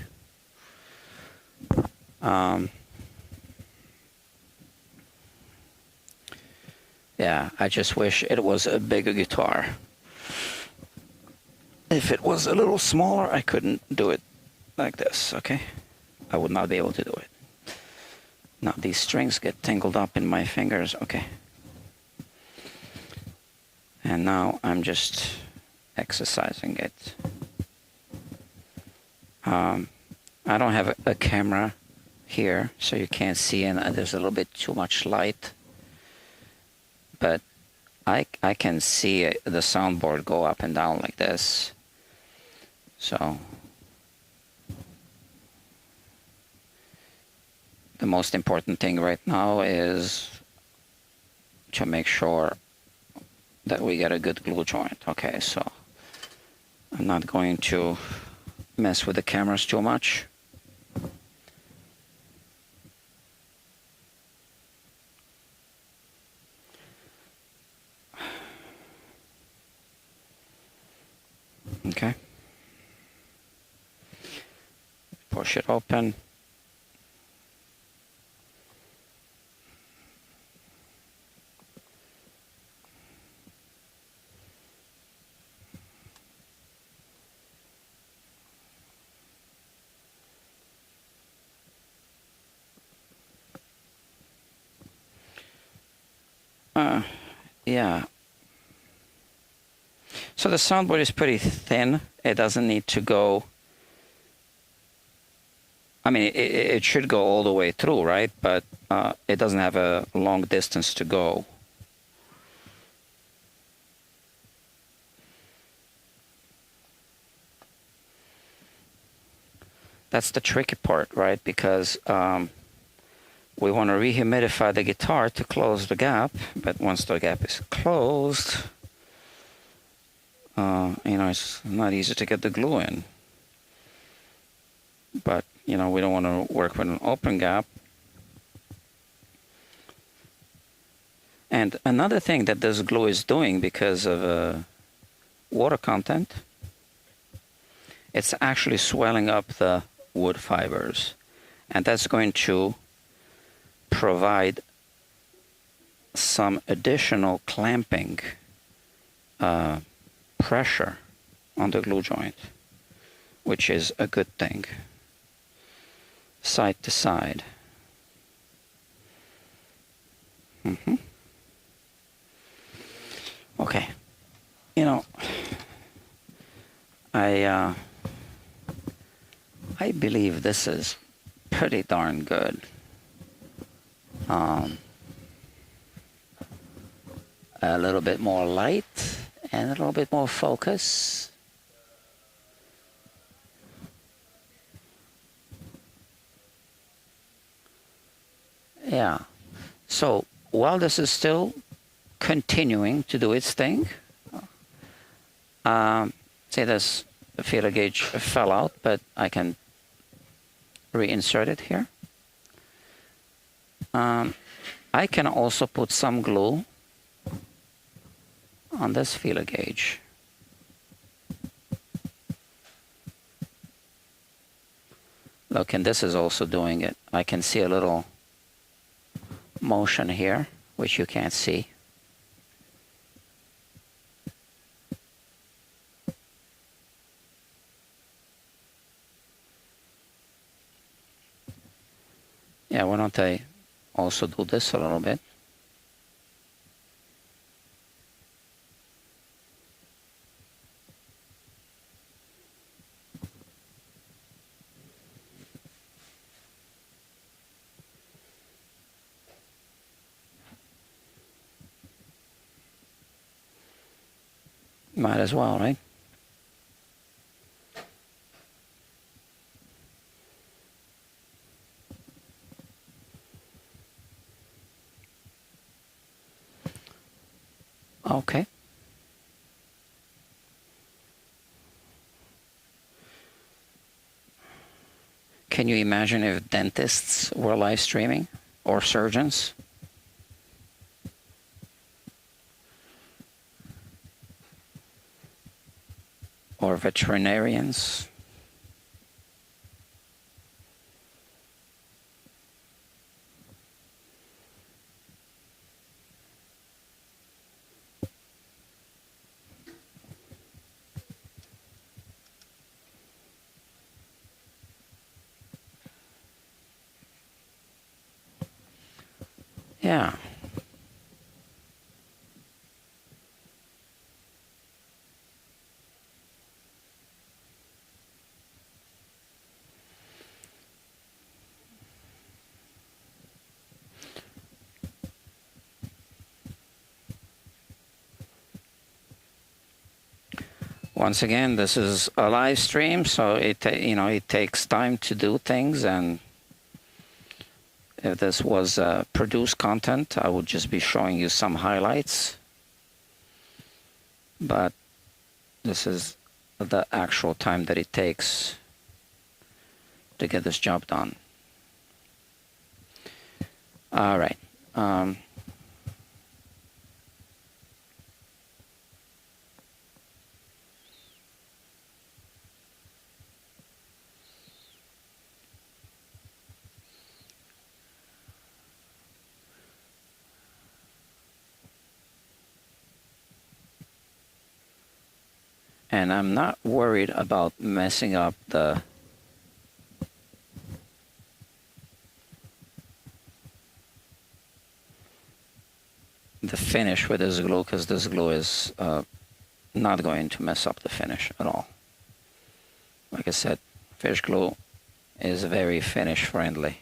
Speaker 1: Yeah, I just wish it was a bigger guitar. If it was a little smaller, I couldn't do it like this, okay? I would not be able to do it. Now these strings get tangled up in my fingers. Okay. And now I'm just exercising it. I don't have a camera here, so you can't see, and there's a little bit too much light. But I can see the soundboard go up and down like this. So the most important thing right now is to make sure that we get a good glue joint. Okay, so I'm not going to mess with the cameras too much. Okay. Push it open. Yeah. So the soundboard is pretty thin. It doesn't need to go. I mean, it should go all the way through, right? But it doesn't have a long distance to go. That's the tricky part, right? Because we want to rehumidify the guitar to close the gap, but once the gap is closed, you know, it's not easy to get the glue in. But, you know, we don't want to work with an open gap. And another thing that this glue is doing, because of water content, it's actually swelling up the wood fibers. And that's going to provide some additional clamping pressure on the glue joint, which is a good thing. Side to side. Okay. You know, I believe this is pretty darn good. A little bit more light and a little bit more focus. Yeah. So while this is still continuing to do its thing, say this feeler gauge fell out, but I can reinsert it here. I can also put some glue on this feeler gauge. Look, and this is also doing it. I can see a little motion here, which you can't see. Yeah, why don't I also do this a little bit? Might as well, right? Okay. Can you imagine if dentists were live streaming, or surgeons? Or veterinarians? Yeah. Once again, this is a live stream, so it takes time to do things, and if this was produced content, I would just be showing you some highlights. But this is the actual time that it takes to get this job done. All right. And I'm not worried about messing up the finish with this glue, because this glue is not going to mess up the finish at all. Like I said, fish glue is very finish friendly.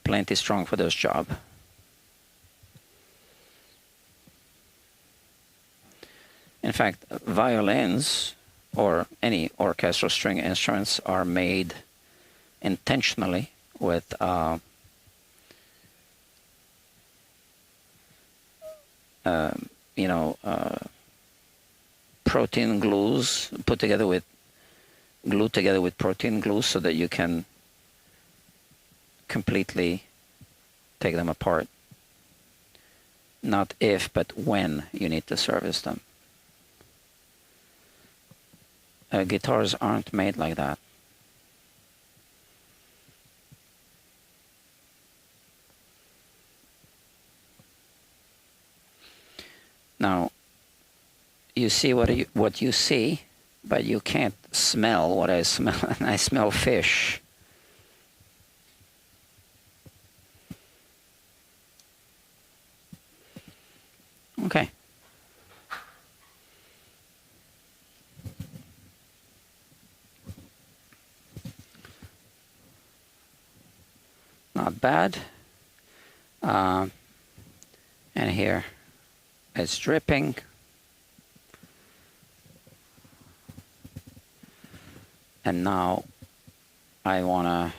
Speaker 1: Plenty strong for this job. In fact, violins or any orchestral string instruments are made intentionally with protein glues glued together with protein glues, so that you can completely take them apart. Not if, but when you need to service them. Guitars aren't made like that. Now, you see what you see, but you can't smell what I smell, and I smell fish. Okay. Not bad. And here it's dripping. And now do I want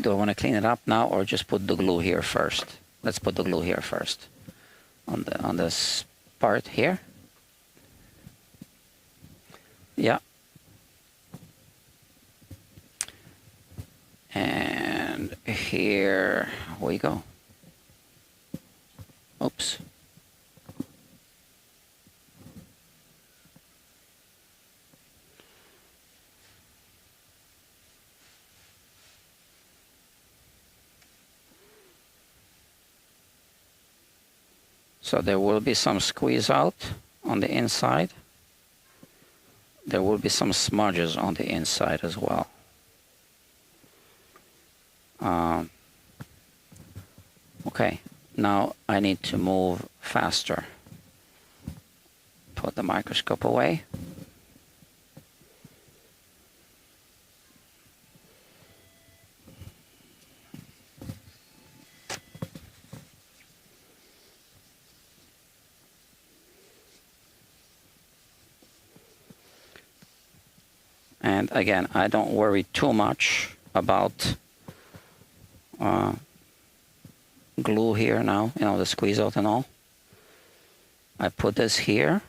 Speaker 1: to clean it up now, or just put the glue here first? Let's put the glue here first on this part here. Yeah. And here we go. Oops. So there will be some squeeze out on the inside. There will be some smudges on the inside as well. Okay, now I need to move faster. Put the microscope away. And again, I don't worry too much about glue here now, the squeeze out and all. I put this here.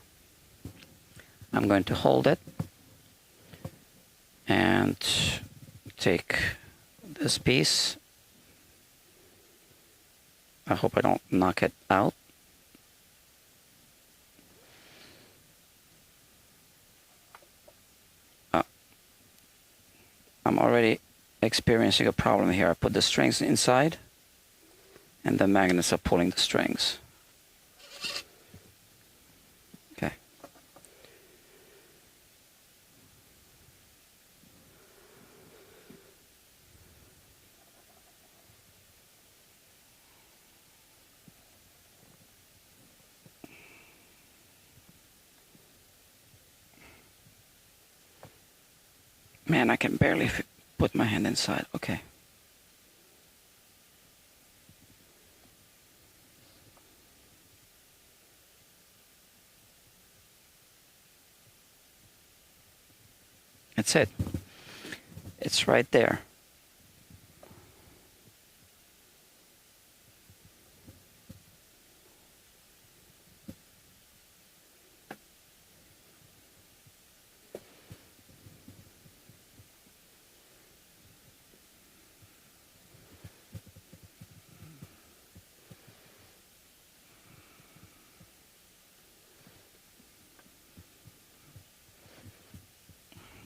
Speaker 1: I'm going to hold it and take this piece. I hope I don't knock it out. I'm already experiencing a problem here. I put the strings inside, and the magnets are pulling the strings. Okay. Man, I can barely put my hand inside. Okay. That's it. It's right there.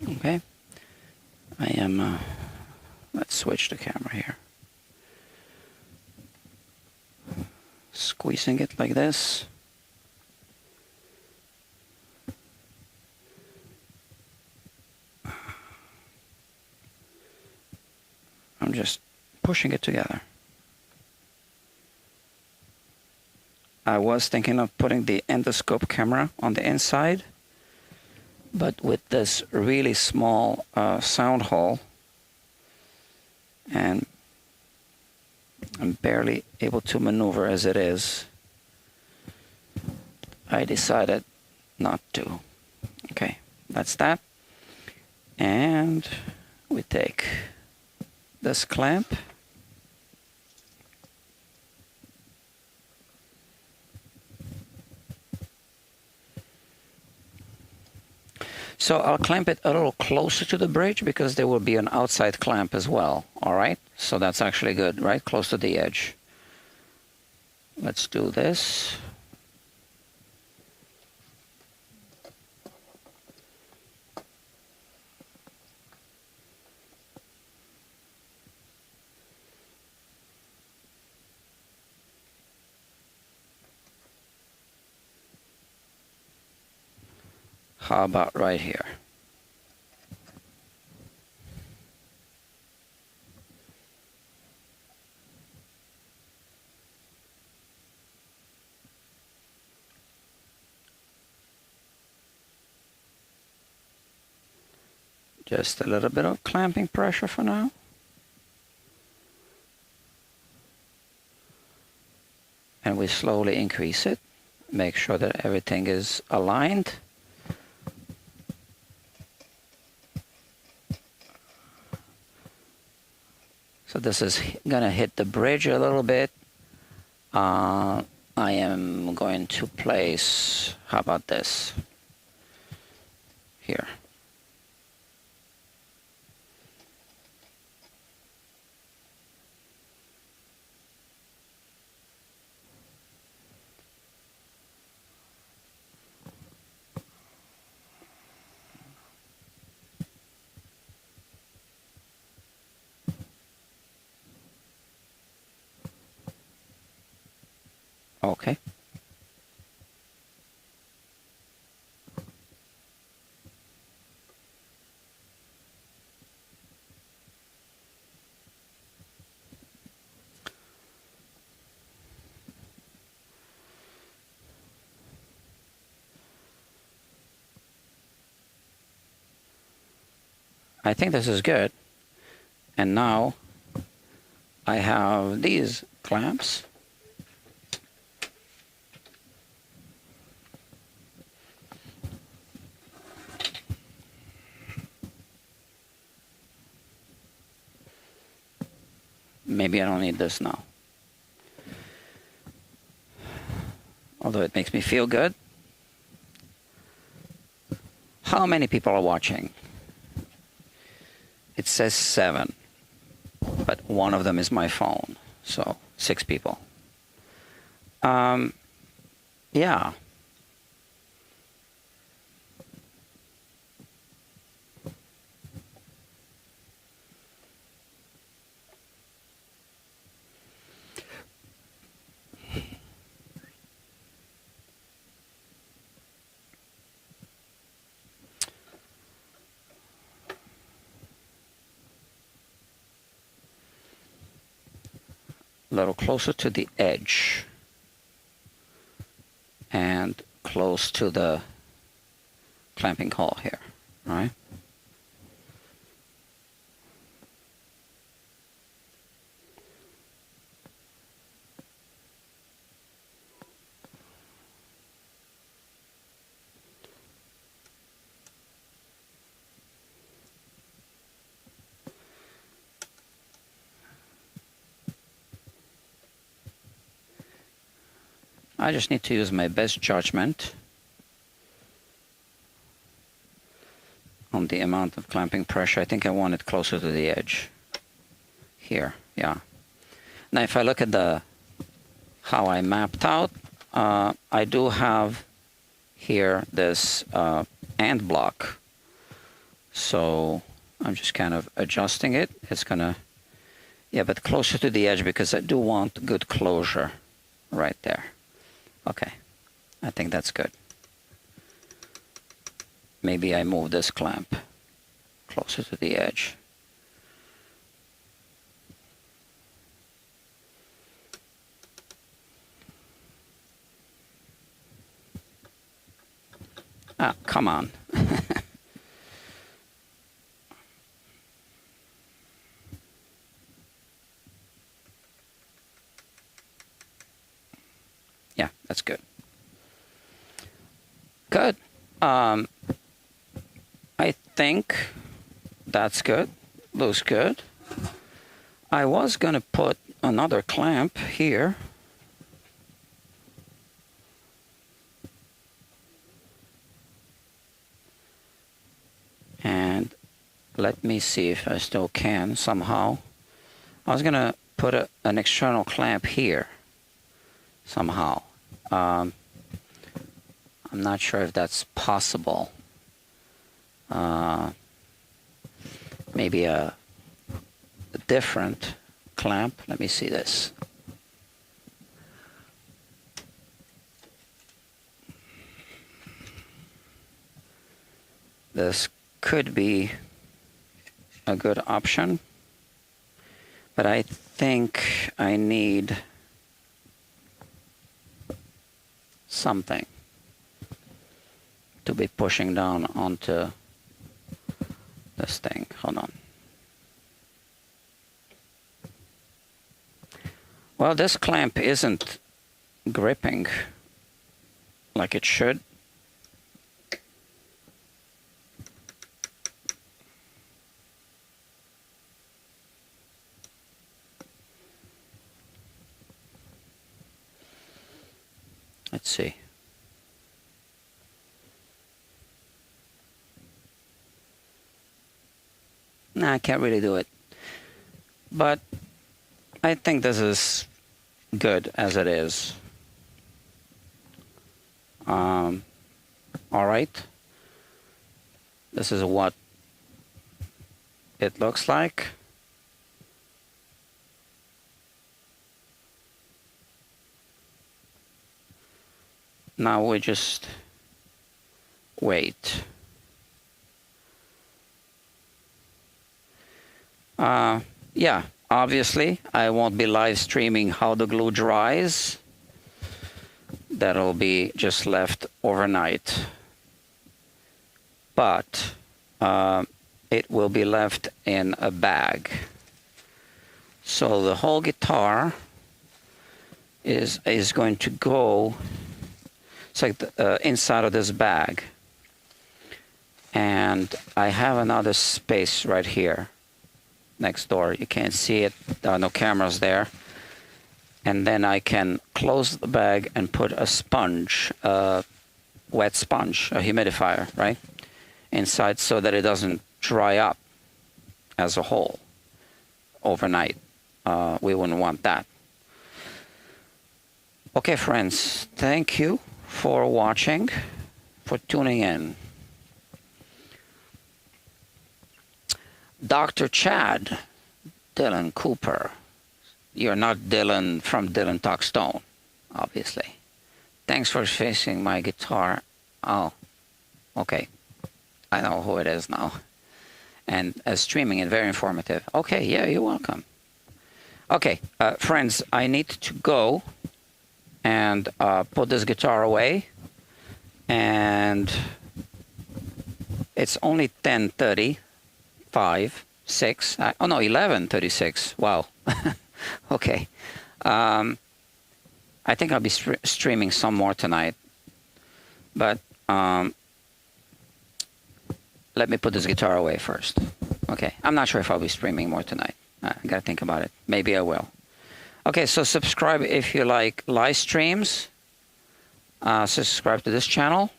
Speaker 1: Okay. I am, let's switch the camera here. Squeezing it like this. I'm just pushing it together. I was thinking of putting the endoscope camera on the inside, but with this really small sound hole, and I'm barely able to maneuver as it is, I decided not to. Okay, that's that. And we take this clamp. So I'll clamp it a little closer to the bridge because there will be an outside clamp as well, all right? So that's actually good, right? Close to the edge. Let's do this. How about right here? Just a little bit of clamping pressure for now. And we slowly increase it. Make sure that everything is aligned. So this is gonna hit the bridge a little bit. I am going to place, how about this? Here. Okay. I think this is good. And now I have these clamps. Maybe I don't need this now. Although it makes me feel good. How many people are watching? It says 7, but one of them is my phone, so 6 people. Yeah. A little closer to the edge and close to the clamping hole here, all right? I just need to use my best judgment on the amount of clamping pressure. I think I want it closer to the edge. Here, yeah. Now if I look at how I mapped out, I do have here this end block. So I'm just kind of adjusting it. It's gonna, yeah, but closer to the edge because I do want good closure right there. Okay, I think that's good. Maybe I move this clamp closer to the edge. Ah, come on. Yeah, that's good. Good. I think that's good. Looks good. I was going to put another clamp here. And let me see if I still can somehow. I was going to put an external clamp here somehow. I'm not sure if that's possible. Maybe a different clamp. Let me see this. This could be a good option, but I think I need something to be pushing down onto this thing. Hold on. Well, this clamp isn't gripping like it should. Let's see. Nah, I can't really do it. But I think this is good as it is. All right. This is what it looks like. Now we just wait. Yeah, obviously I won't be live streaming how the glue dries. That'll be just left overnight. But it will be left in a bag. So the whole guitar is going to go. It's like inside of this bag. And I have another space right here next door. You can't see it. There are no cameras there. And then I can close the bag and put a sponge, a wet sponge, a humidifier, right, inside so that it doesn't dry up as a whole overnight. We wouldn't want that. Okay, friends, thank you for watching, for tuning in. Dr. Chad, Dylan Cooper. You're not Dylan from Dylan Talk Stone, obviously. Thanks for fixing my guitar. Oh, okay. I know who it is now. And streaming it, very informative. Okay, yeah, you're welcome. Okay, friends, I need to go and put this guitar away. And it's only 10:30. 5, 6, oh no, 11:36. Wow. Okay. I think I'll be streaming some more tonight. But let me put this guitar away first. Okay. I'm not sure if I'll be streaming more tonight. I gotta think about it. Maybe I will. Okay, so subscribe if you like live streams. subscribe to this channel.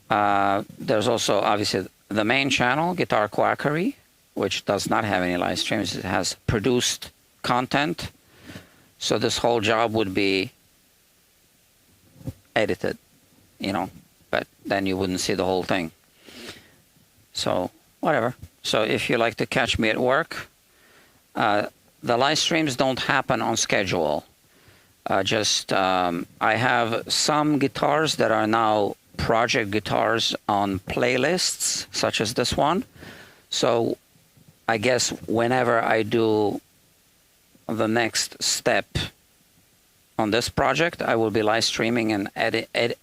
Speaker 1: There's also obviously the main channel, Guitar Quackery, which does not have any live streams. It has produced content. So this whole job would be edited, you know, but then you wouldn't see the whole thing. So whatever. So if you like to catch me at work, the live streams don't happen on schedule. I have some guitars that are now project guitars on playlists, such as this one. So I guess whenever I do the next step on this project, I will be live streaming and adding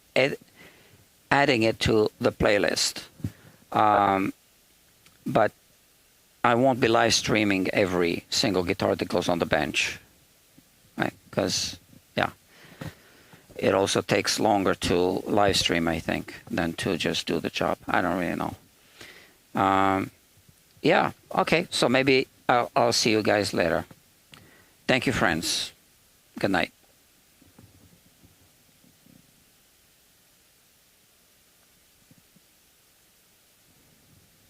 Speaker 1: it to the playlist. But I won't be live streaming every single guitar that goes on the bench, right? Because, yeah, it also takes longer to live stream, I think, than to just do the job. I don't really know. Yeah, okay, so maybe I'll see you guys later. Thank you, friends. Good night.